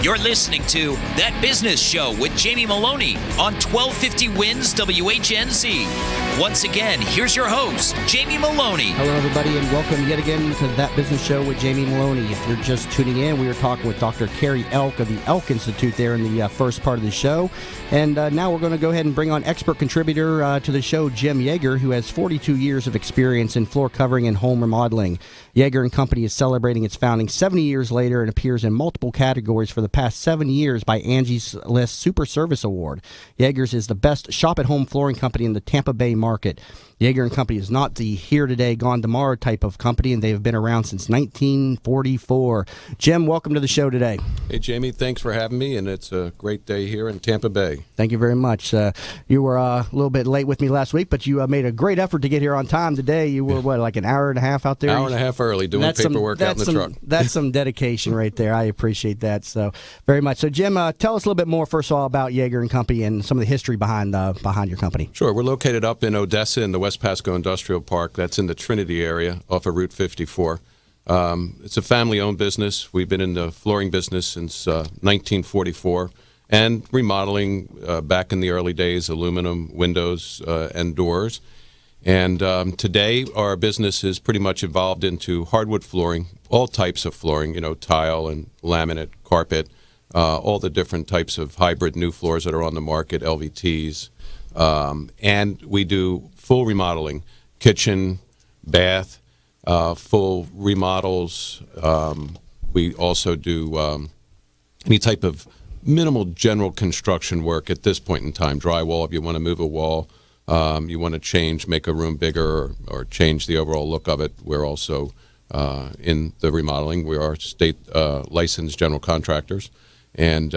You're listening to That Business Show with Jamie Meloni on 1250 Wins WHNZ. Once again, here's your host, Jamie Meloni. Hello, everybody, and welcome yet again to That Business Show with Jamie Meloni. If you're just tuning in, we are talking with Dr. Carrie Elk of the Elk Institute there in the first part of the show. And now we're going to go ahead and bring on expert contributor to the show, Jim Yeager, who has 42 years of experience in floor covering and home remodeling. Yeager & Company is celebrating its founding 70 years later and appears in multiple categories for the past 7 years by Angies List Super Service Award. Yeager's is the best shop-at-home flooring company in the Tampa Bay market. Yeager & Company is not the here today, gone tomorrow type of company, and they have been around since 1944. Jim, welcome to the show today. Hey, Jamie, thanks for having me, and it's a great day here in Tampa Bay. Thank you very much. You were a little bit late with me last week, but you made a great effort to get here on time today. You were, what, like an hour and a half out there? Hour and a half early doing paperwork out in the truck. That's some dedication right there. I appreciate that so very much. So, Jim, tell us a little bit more, first of all, about Yeager & Company and some of the history behind your company. Sure. We're located up in Odessa in the West Pasco Industrial Park. That's in the Trinity area off of Route 54. It's a family-owned business. We've been in the flooring business since 1944 and remodeling back in the early days, aluminum windows and doors. And today our business is pretty much evolved into hardwood flooring, all types of flooring, tile and laminate, carpet, all the different types of hybrid new floors that are on the market, LVTs. And we do full remodeling, kitchen, bath, full remodels. We also do any type of minimal general construction work at this point in time. Drywall, if you want to move a wall, you want to make a room bigger or change the overall look of it. We're also in the remodeling. We are state licensed general contractors. And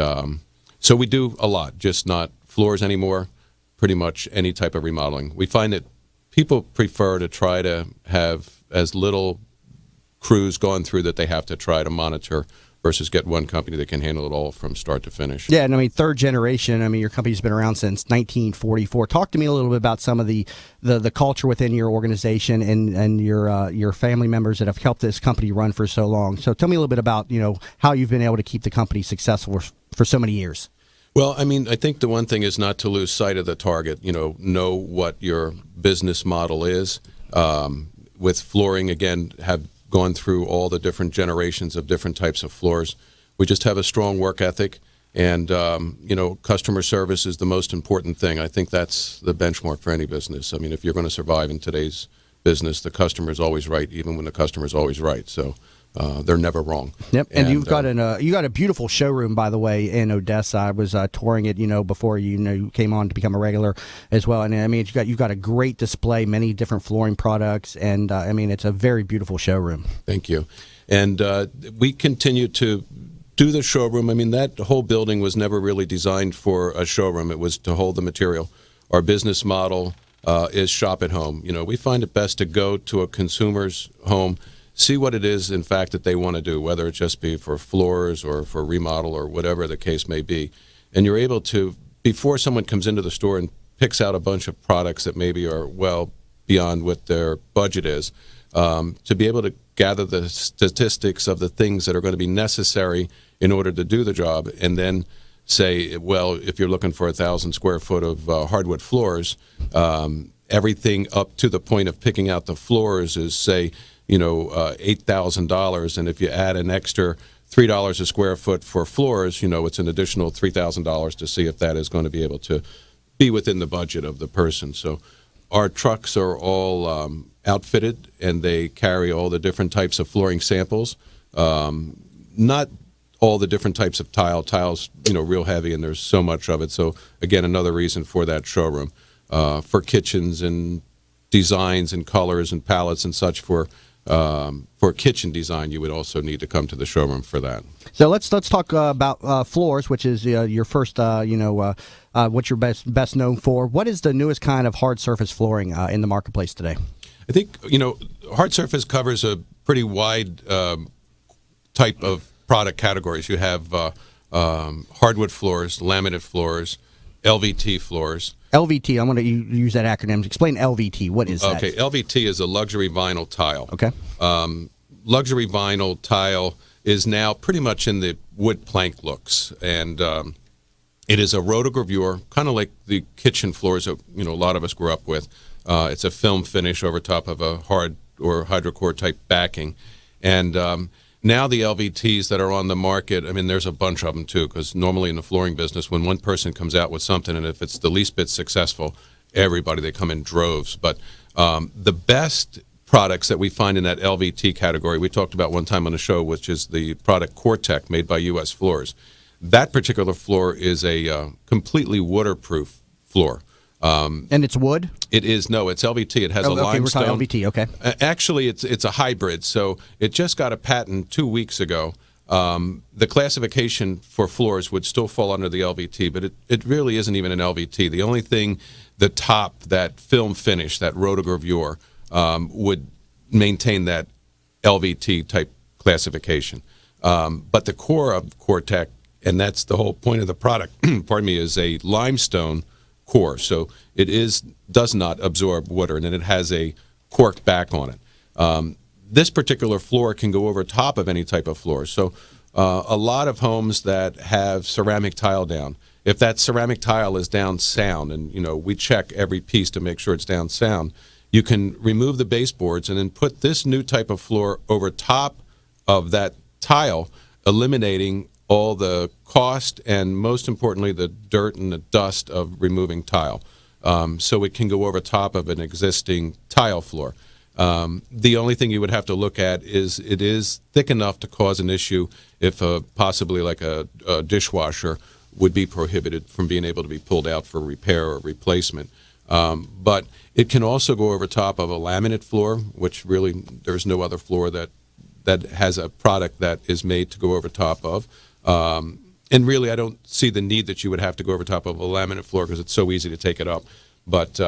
so we do a lot, just not floors anymore, pretty much any type of remodeling. We find that people prefer to try to have as little crews going through that they have to try to monitor versus get one company that can handle it all from start to finish. Yeah, and I mean, third generation, your company's been around since 1944. Talk to me a little bit about some of the culture within your organization and your family members that have helped this company run for so long. So tell me a little bit about, how you've been able to keep the company successful for so many years. Well, I think the one thing is not to lose sight of the target, know what your business model is. With flooring, again, have gone through all the different generations of different types of floors. We just have a strong work ethic, and, customer service is the most important thing. I think that's the benchmark for any business. If you're going to survive in today's business, the customer is always right, even when the customer is always right. So they're never wrong. Yep, and you've got you got a beautiful showroom, by the way, in Odessa. I was touring it, before you came on to become a regular as well. And you've got a great display, many different flooring products, and it's a very beautiful showroom. Thank you. And we continue to do the showroom. That whole building was never really designed for a showroom. It was to hold the material. Our business model is shop at home. We find it best to go to a consumer's home, see what it is, in fact, that they want to do, whether it just be for floors or for remodel or whatever the case may be. And you're able to, before someone comes into the store and picks out a bunch of products that maybe are well beyond what their budget is, to be able to gather the statistics of the things that are going to be necessary in order to do the job, and then say, well, if you're looking for 1,000 square foot of hardwood floors, everything up to the point of picking out the floors is, say, $8,000, and if you add an extra $3 a square foot for floors, it's an additional $3,000 to see if that is going to be able to be within the budget of the person. So our trucks are all outfitted, and they carry all the different types of flooring samples. Not all the different types of tile. Tile's, real heavy, and there's so much of it. So, again, another reason for that showroom. For kitchens and designs and colors and palettes and such for kitchen design, you would also need to come to the showroom for that. So let's talk about floors, which is your first, what you're best known for. What is the newest kind of hard surface flooring in the marketplace today? I think, hard surface covers a pretty wide type of product categories. You have hardwood floors, laminate floors, LVT floors. LVT, I want to use that acronym. Explain LVT. What is that? Okay, LVT is a luxury vinyl tile. Okay. Luxury vinyl tile is now pretty much in the wood plank looks, and it is a rotogravure, kind of like the kitchen floors that a lot of us grew up with. It's a film finish over top of a hard or hydrocore type backing, and now the LVTs that are on the market, I mean, there's a bunch of them too, because normally in the flooring business, when one person comes out with something, and if it's the least bit successful, everybody, they come in droves. But the best products that we find in that LVT category, we talked about one time on the show, which is the product Cortec made by U.S. Floors. That particular floor is a completely waterproof floor. And it's wood? It is. No, it's LVT. It has a limestone. We're talking LVT, okay. Actually, it's a hybrid, so it just got a patent 2 weeks ago. The classification for floors would still fall under the LVT, but it really isn't even an LVT. The only thing, the top, that film finish, that rotogravure, would maintain that LVT type classification. But the core of Cortec, and that's the whole point of the product, pardon me, is a limestone core. So it does not absorb water, and then it has a cork back on it. This particular floor can go over top of any type of floor. So a lot of homes that have ceramic tile down, if that ceramic tile is down sound, and we check every piece to make sure it's down sound, you can remove the baseboards and then put this new type of floor over top of that tile, eliminating all the cost and, most importantly, the dirt and the dust of removing tile. So it can go over top of an existing tile floor. The only thing you would have to look at is it is thick enough to cause an issue if possibly like a dishwasher would be prohibited from being able to be pulled out for repair or replacement. But it can also go over top of a laminate floor, which really there's no other floor that has a product that is made to go over top of. And really, I don't see the need that you would have to go over top of a laminate floor because it's so easy to take it up. But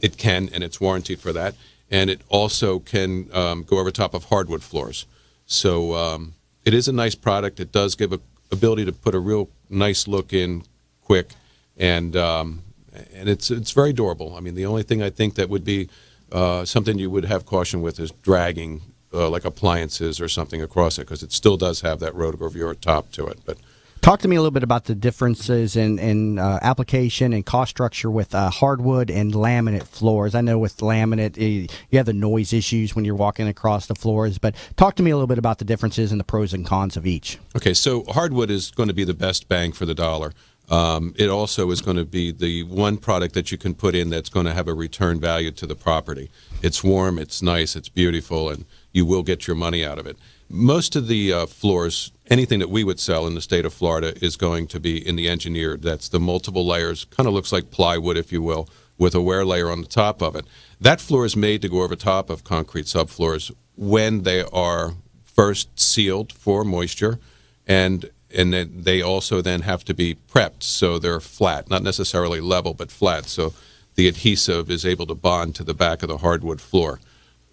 it can, and it's warranted for that. And it also can go over top of hardwood floors. So it is a nice product. It does give a ability to put a real nice look in quick, and it's very durable. I mean, the only thing I think that would be something you would have caution with is dragging like appliances or something across it, because it still does have that rotogravure top to it. But talk to me a little bit about the differences in application and cost structure with hardwood and laminate floors. I know with laminate, you have the noise issues when you're walking across the floors, but talk to me a little bit about the differences and the pros and cons of each. Okay, so hardwood is going to be the best bang for the dollar. It also is going to be the one product that you can put in that's going to have a return value to the property. It's warm, it's nice, it's beautiful, and you will get your money out of it. Most of the floors, anything that we would sell in the state of Florida, is going to be in the engineered. That's the multiple layers, kind of looks like plywood, if you will, with a wear layer on the top of it. That floor is made to go over top of concrete subfloors when they are first sealed for moisture, and then they also then have to be prepped so they're flat, not necessarily level, but flat, so the adhesive is able to bond to the back of the hardwood floor.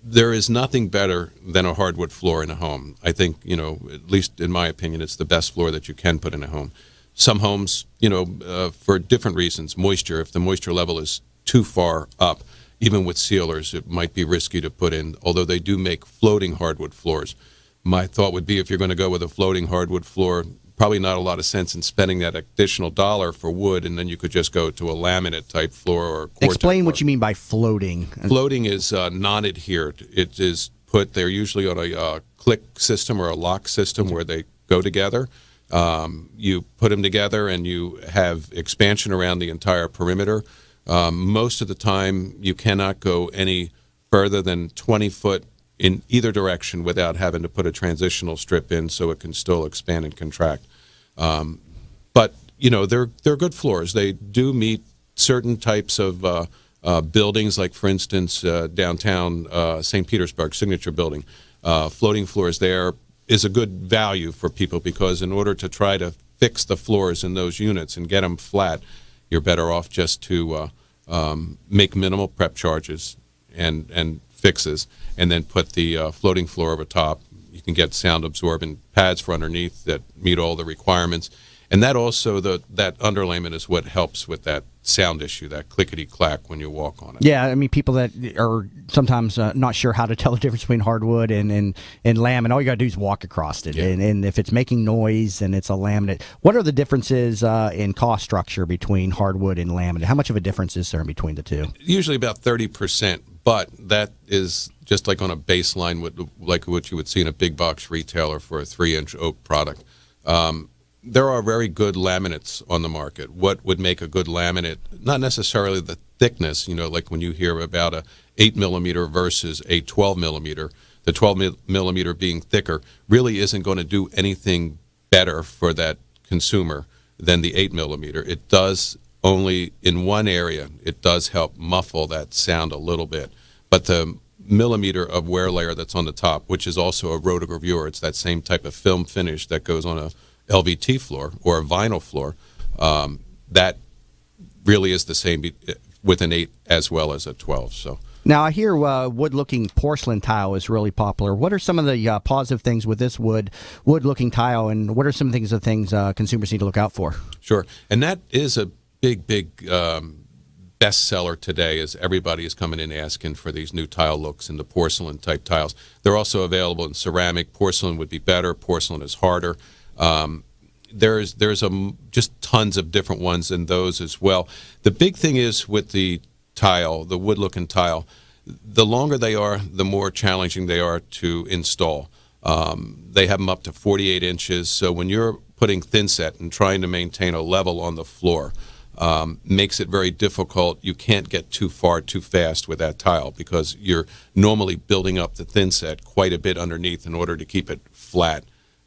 There is nothing better than a hardwood floor in a home. I think, at least in my opinion, it's the best floor that you can put in a home. Some homes, for different reasons, moisture, if the moisture level is too far up, even with sealers, it might be risky to put in, although they do make floating hardwood floors. My thought would be if you're going to go with a floating hardwood floor, probably not a lot of sense in spending that additional dollar for wood, and then you could just go to a laminate type floor or a Cortec Explain floor. what you mean by floating. Floating is non-adhered. It is put, they're usually on a click system or a lock system where they go together. You put them together and you have expansion around the entire perimeter. Most of the time you cannot go any further than 20 foot in either direction without having to put a transitional strip in so it can still expand and contract. But, they're good floors. They do meet certain types of buildings, like, for instance, downtown St. Petersburg, Signature Building. Floating floors there is a good value for people because in order to try to fix the floors in those units and get them flat, you're better off just to make minimal prep charges and fixes, and then put the floating floor over top. You can get sound-absorbent pads for underneath that meet all the requirements. And that also, that underlayment is what helps with that sound issue, that clickety-clack when you walk on it. Yeah, I mean, people that are sometimes not sure how to tell the difference between hardwood and laminate, all you got to do is walk across it. Yeah. And if it's making noise and it's a laminate, what are the differences in cost structure between hardwood and laminate? How much of a difference is there in between the two? Usually about 30%, but that is just like on a baseline, like what you would see in a big box retailer for a 3-inch oak product. There are very good laminates on the market. What would make a good laminate? Not necessarily the thickness, like when you hear about a 8mm versus a 12mm, the 12mm being thicker really isn't going to do anything better for that consumer than the 8mm. It does only in one area. It does help muffle that sound a little bit. But the millimeter of wear layer that's on the top, which is also a rotogravure, it's that same type of film finish that goes on a LVT floor or a vinyl floor, that really is the same with an 8 as well as a 12. So now I hear wood-looking porcelain tile is really popular. What are some of the positive things with this wood-looking tile, and what are some things consumers need to look out for? Sure, and that is a big bestseller today, as everybody is coming in asking for these new tile looks and the porcelain type tiles. They're also available in ceramic. Porcelain would be better. Porcelain is harder. There's just tons of different ones in those as well. The big thing is with the tile, the wood-looking tile, the longer they are, the more challenging they are to install. They have them up to 48 inches, so when you're putting thin set and trying to maintain a level on the floor, makes it very difficult. You can't get too far too fast with that tile because you're normally building up the thin set quite a bit underneath in order to keep it flat.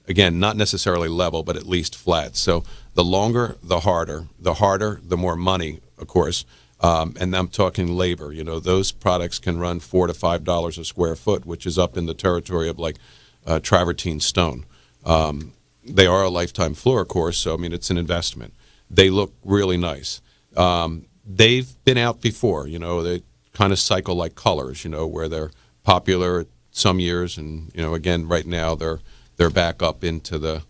Again, not necessarily level, but at least flat. So the longer, the harder. The harder, the more money, of course. And I'm talking labor. Those products can run $4 to $5 a square foot, which is up in the territory of like travertine stone. They are a lifetime floor, of course, so I mean it's an investment. They look really nice. They've been out before. They kind of cycle like colors. Where they're popular some years, and again right now they're back up into the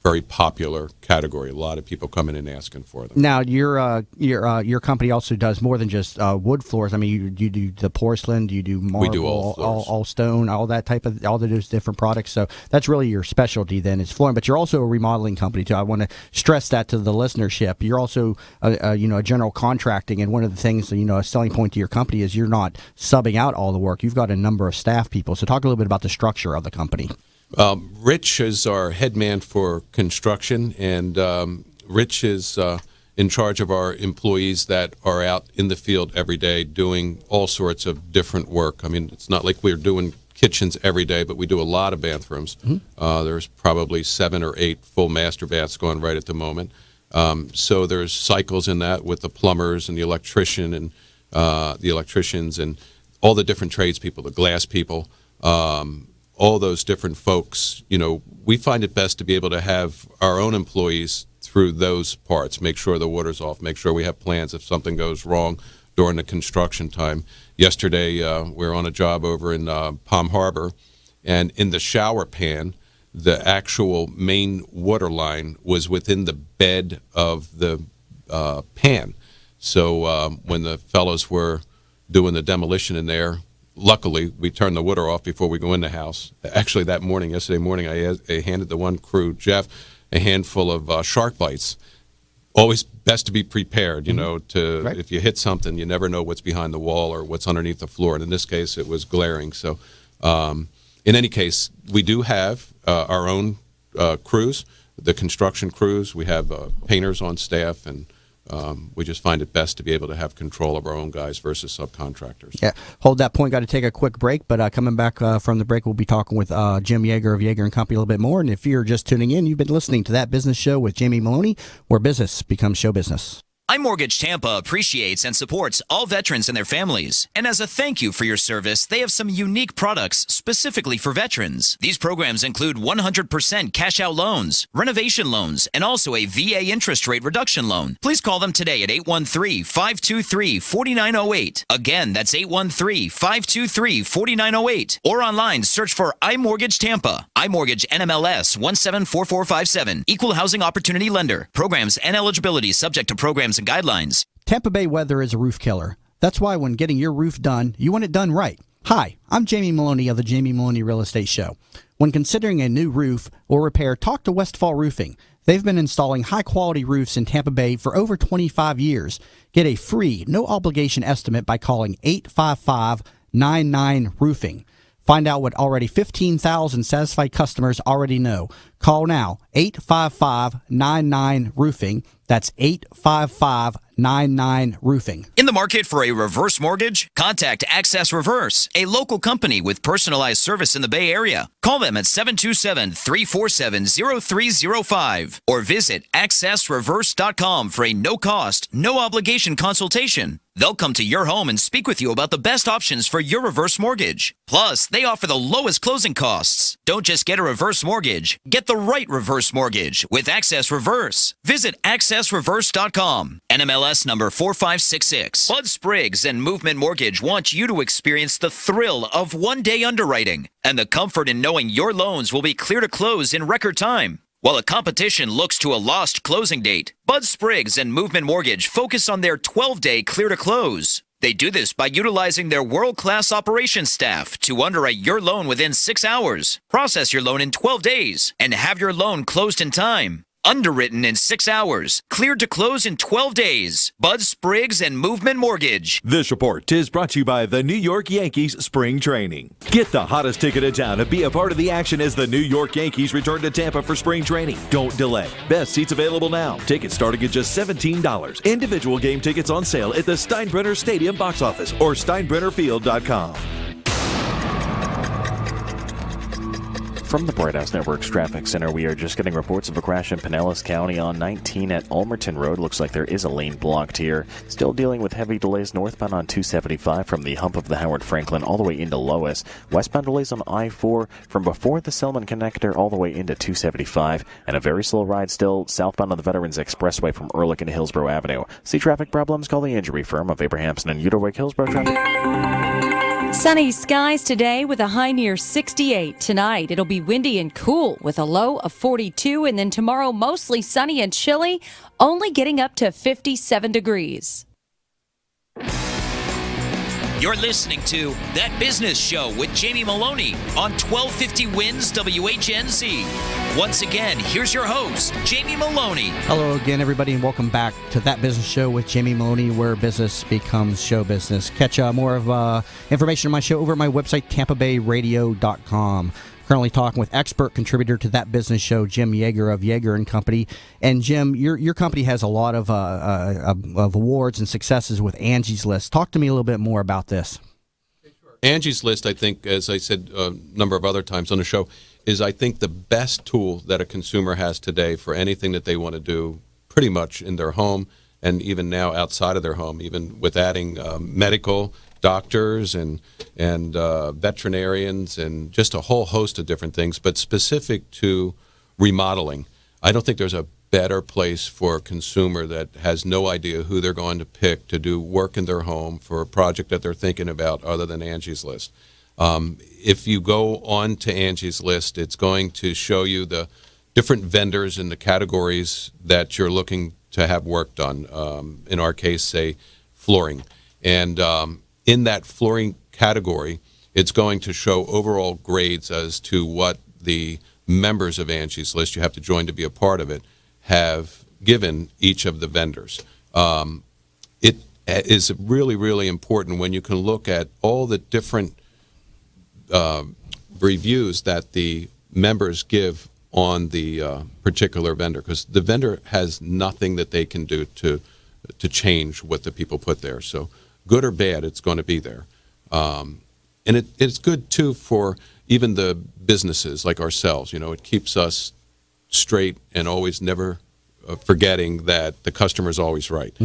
very popular category. A lot of people coming in asking for them. Now, your company also does more than just wood floors. I mean, you do the porcelain, do you do marble, we do all stone, all those different products. So that's really your specialty then is flooring. But you're also a remodeling company too. I want to stress that to the listenership. You're also a general contracting, and one of the things a selling point to your company is you're not subbing out all the work. You've got a number of staff people. So talk a little bit about the structure of the company. Rich is our head man for construction, and Rich is in charge of our employees that are out in the field every day doing all sorts of different work. I mean, it's not like we're doing kitchens every day, but we do a lot of bathrooms. Mm-hmm. There's probably 7 or 8 full master baths going right at the moment. So there's cycles in that with the plumbers and the electrician and the electricians and all the different tradespeople, the glass people. All those different folks, we find it best to be able to have our own employees through those parts, make sure the water's off, make sure we have plans if something goes wrong during the construction time. Yesterday, we were on a job over in Palm Harbor, and in the shower pan, the actual main water line was within the bed of the pan. So when the fellows were doing the demolition in there, luckily, we turned the water off before we go in the house. Actually, yesterday morning, I handed the one crew, Jeff, a handful of shark bites. Always best to be prepared, right. If you hit something, you never know what's behind the wall or what's underneath the floor. And in this case, it was glaring. So in any case, we do have our own crews, the construction crews. We have painters on staff, and we just find it best to be able to have control of our own guys versus subcontractors. Yeah, hold that point. Got to take a quick break, but coming back from the break, we'll be talking with Jim Yeager of Yeager & Company a little bit more. And if you're just tuning in, you've been listening to That Business Show with Jamie Meloni, where business becomes show business. iMortgage Tampa appreciates and supports all veterans and their families. And as a thank you for your service, they have some unique products specifically for veterans. These programs include 100% cash-out loans, renovation loans, and also a VA interest rate reduction loan. Please call them today at 813-523-4908. Again, that's 813-523-4908. Or online, search for iMortgage Tampa. iMortgage NMLS 174457. Equal Housing Opportunity Lender. Programs and eligibility subject to programs and guidelines. Tampa Bay weather is a roof killer. That's why when getting your roof done, you want it done right. Hi, I'm Jamie Meloni of the Jamie Meloni Real Estate Show. When considering a new roof or repair, talk to Westfall Roofing. They've been installing high-quality roofs in Tampa Bay for over 25 years. Get a free, no-obligation estimate by calling 855-99-ROOFING. Find out what already 15,000 satisfied customers already know. Call now, 855-99-ROOFING. That's 855-99-ROOFING. In the market for a reverse mortgage? Contact Access Reverse, a local company with personalized service in the Bay Area. Call them at 727-347-0305 or visit accessreverse.com for a no-cost, no-obligation consultation. They'll come to your home and speak with you about the best options for your reverse mortgage. Plus, they offer the lowest closing costs. Don't just get a reverse mortgage. Get the right reverse mortgage with Access Reverse. Visit accessreverse.com. NMLS number 4566. Bud Spriggs and Movement Mortgage want you to experience the thrill of one-day underwriting and the comfort in knowing your loans will be clear to close in record time. While the competition looks to a lost closing date, Bud Spriggs and Movement Mortgage focus on their 12-day clear to close. They do this by utilizing their world-class operations staff to underwrite your loan within 6 hours, process your loan in 12 days, and have your loan closed in time. Underwritten in 6 hours, cleared to close in 12 days. Bud Spriggs and Movement Mortgage. This report is brought to you by the New York Yankees Spring Training. Get the hottest ticket in town and be a part of the action as the New York Yankees return to Tampa for spring training. Don't delay. Best seats available now. Tickets starting at just $17. Individual game tickets on sale at the Steinbrenner Stadium box office or steinbrennerfield.com. From the Bright House Network's Traffic Center, we are just getting reports of a crash in Pinellas County on 19 at Ulmerton Road. Looks like there is a lane blocked here. Still dealing with heavy delays northbound on 275 from the hump of the Howard Franklin all the way into Lois. Westbound delays on I-4 from before the Selman Connector all the way into 275. And a very slow ride still southbound on the Veterans Expressway from Ehrlich and Hillsborough Avenue. See traffic problems? Call the injury firm of Abrahamson and Uterwick Hillsborough Traffic. Sunny skies today with a high near 68. Tonight, it'll be windy and cool with a low of 42. And then tomorrow, mostly sunny and chilly, only getting up to 57 degrees. You're listening to That Business Show with Jamie Meloni on 1250 Wins WHNZ. Once again, here's your host, Jamie Meloni. Hello again, everybody, and welcome back to That Business Show with Jamie Meloni, where business becomes show business. Catch more of information on my show over at my website, tampabayradio.com. Currently talking with expert contributor to That Business Show, Jim Yeager of Yeager & Company. And Jim, your company has a lot of awards and successes with Angies List. Talk to me a little bit more about this. Angies List, I think, as I said a number of other times on the show, is I think the best tool that a consumer has today for anything that they want to do pretty much in their home and even now outside of their home, even with adding medical doctors and veterinarians and just a whole host of different things, but specific to remodeling. I don't think there's a better place for a consumer that has no idea who they're going to pick to do work in their home for a project that they're thinking about other than Angie's List. If you go on to Angie's List, it's going to show you the different vendors and the categories that you're looking to have work done. In our case, say, flooring. And in that flooring category, it's going to show overall grades as to what the members of Angie's List, you have to join to be a part of it, have given each of the vendors. It is really, really important when you can look at all the different reviews that the members give on the particular vendor, because the vendor has nothing that they can do to change what the people put there. So good or bad, it's going to be there. And it's good, too, for even the businesses like ourselves. You know, it keeps us straight and always never forgetting that the customer is always right.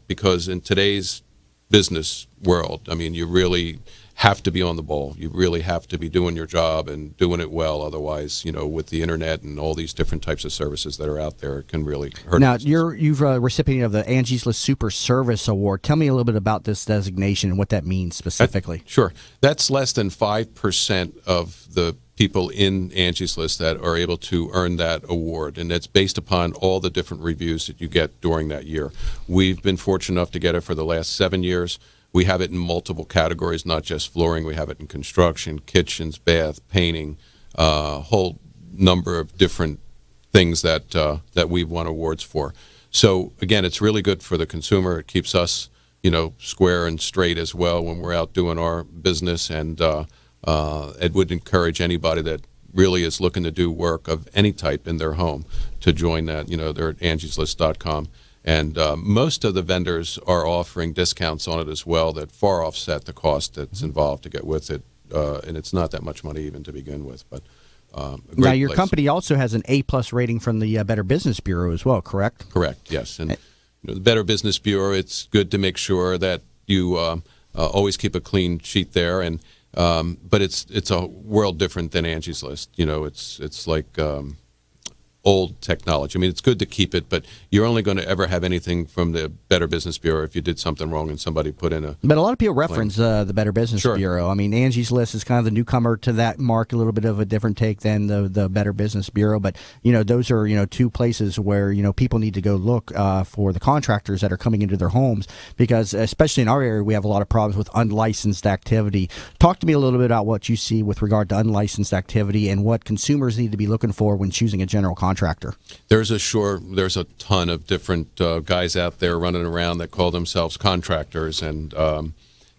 Because in today's business world, I mean, you really have to be on the ball. You really have to be doing your job and doing it well. Otherwise, with the internet and all these different types of services that are out there, it can really hurt. Now, you've recipient of the Angies List Super Service Award. Tell me a little bit about this designation and what that means specifically. Sure. That's less than 5% of the people in Angies List that are able to earn that award, and it's based upon all the different reviews that you get during that year. We've been fortunate enough to get it for the last 7 years. We have it in multiple categories, not just flooring. We have it in construction, kitchens, bath, painting, a whole number of different things that that we've won awards for. So again, it's really good for the consumer. It keeps us, square and straight as well when we're out doing our business, and it would encourage anybody that really is looking to do work of any type in their home to join that. They're at angieslist.com. And most of the vendors are offering discounts on it as well that far offset the cost that's involved to get with it. And it's not that much money even to begin with. But now, your company also has an A+ rating from the Better Business Bureau as well, correct? Correct, yes. And the Better Business Bureau, it's good to make sure that you always keep a clean sheet there. And but it's a world different than Angie's List. It's like old technology. I mean, it's good to keep it, but you're only going to ever have anything from the Better Business Bureau if you did something wrong and somebody put in a... But a lot of people reference the Better Business Bureau. I mean, Angie's List is kind of the newcomer to that mark, a little bit of a different take than the Better Business Bureau. But, those are, two places where, people need to go look for the contractors that are coming into their homes, because especially in our area, we have a lot of problems with unlicensed activity. Talk to me a little bit about what you see with regard to unlicensed activity and what consumers need to be looking for when choosing a general contractor. There's a ton of different guys out there running around that call themselves contractors, and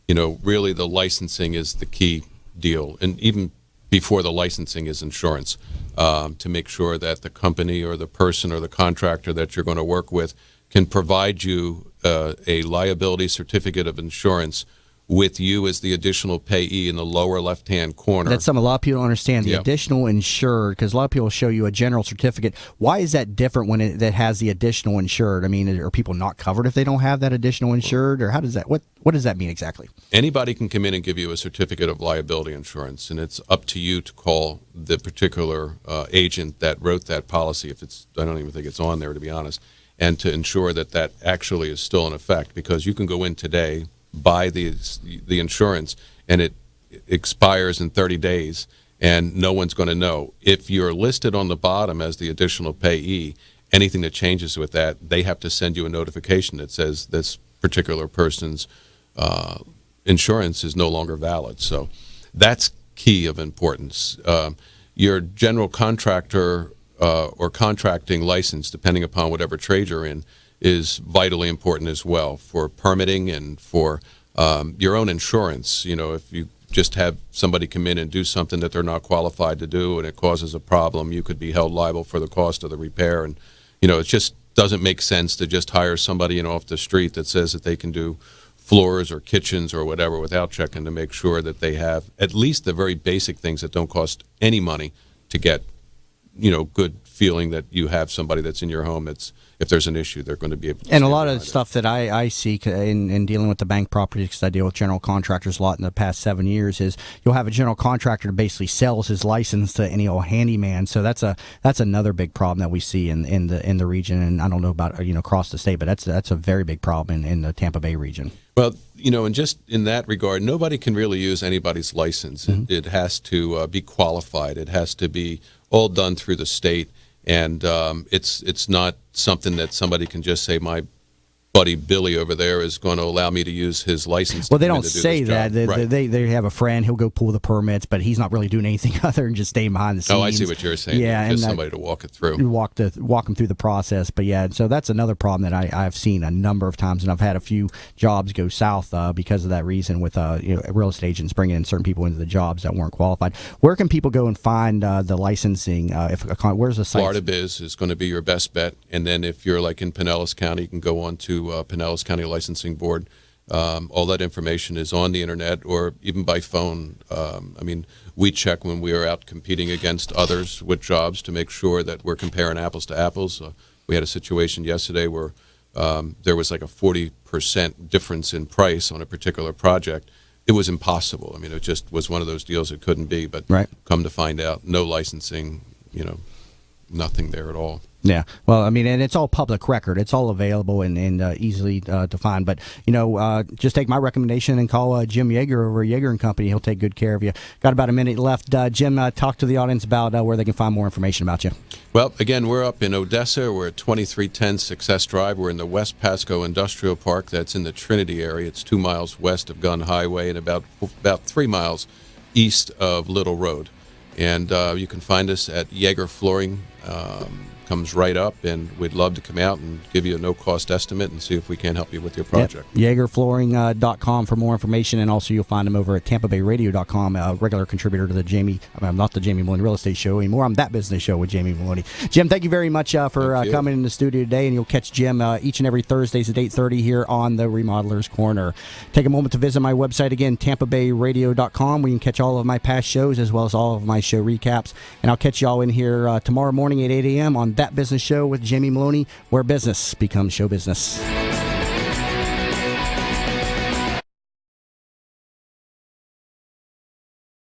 really the licensing is the key deal. And even before the licensing is insurance, to make sure that the company or the person or the contractor that you're going to work with can provide you a liability certificate of insurance with you as the additional payee in the lower left-hand corner. That's something a lot of people don't understand, the additional insured, because a lot of people show you a general certificate. Why is that different when that has the additional insured? I mean, are people not covered if they don't have that additional insured, or how does that, what does that mean exactly? Anybody can come in and give you a certificate of liability insurance, and it's up to you to call the particular agent that wrote that policy, if it's, I don't even think it's on there, to be honest, and to ensure that that actually is still in effect, because you can go in today, buy the insurance, and it expires in 30 days, and no one's going to know. If you're listed on the bottom as the additional payee, anything that changes with that, they have to send you a notification that says this particular person's insurance is no longer valid. So that's key of importance. Your general contractor or contracting license, depending upon whatever trade you're in, is vitally important as well for permitting and for your own insurance. If you just have somebody come in and do something that they're not qualified to do and it causes a problem, you could be held liable for the cost of the repair. And, it just doesn't make sense to just hire somebody off the street that says that they can do floors or kitchens or whatever without checking to make sure that they have at least the very basic things that don't cost any money to get, good feeling that you have somebody that's in your home that's, if there's an issue, they're going to be able to. And a lot of stuff that I see in dealing with the bank properties, because I deal with general contractors a lot in the past 7 years, is you'll have a general contractor that basically sells his license to any old handyman. So that's another big problem that we see in the region. And I don't know about across the state, but that's a very big problem in the Tampa Bay region. Well, and just in that regard, nobody can really use anybody's license. Mm-hmm. It has to be qualified. It has to be all done through the state. And it's not something that somebody can just say, my buddy Billy over there is going to allow me to use his license. Well, they don't say that. They have a friend, he'll go pull the permits, but he's not really doing anything other than just staying behind the scenes. Oh, I see what you're saying. Yeah, just somebody to walk it through. Walk them through the process. But yeah, so that's another problem that I've seen a number of times, and I've had a few jobs go south because of that reason, with real estate agents bringing in certain people into the jobs that weren't qualified. Where can people go and find the licensing? Where's the site? Florida Biz is going to be your best bet, and then if you're like in Pinellas County, you can go on to Pinellas County Licensing Board. All that information is on the internet or even by phone. We check when we are out competing against others with jobs to make sure that we're comparing apples to apples. We had a situation yesterday where there was like a 40% difference in price on a particular project. It was impossible. I mean, it just was one of those deals it couldn't be. But come to find out, no licensing, nothing there at all. Yeah, well, I mean, and it's all public record. It's all available and easily to find. But, just take my recommendation and call Jim Yeager over at Yeager & Company. He'll take good care of you. Got about a minute left. Jim, talk to the audience about where they can find more information about you. Well, again, we're up in Odessa. We're at 2310 Success Drive. We're in the West Pasco Industrial Park. That's in the Trinity area. It's 2 miles west of Gun Highway and about 3 miles east of Little Road. And you can find us at Yeager Flooring. Comes right up, and we'd love to come out and give you a no-cost estimate and see if we can help you with your project. Yep. YeagerFlooring.com for more information, and also you'll find him over at TampaBayRadio.com, a regular contributor to not the Jamie Meloni Real Estate Show anymore. I'm That Business Show with Jamie Meloni. Jim, thank you very much for coming in the studio today, and you'll catch Jim each and every Thursdays at 8:30 here on the Remodeler's Corner. Take a moment to visit my website again, TampaBayRadio.com, where you can catch all of my past shows as well as all of my show recaps, and I'll catch you all in here tomorrow morning at 8 a.m. on That Business Show with Jamie Meloni, where business becomes show business.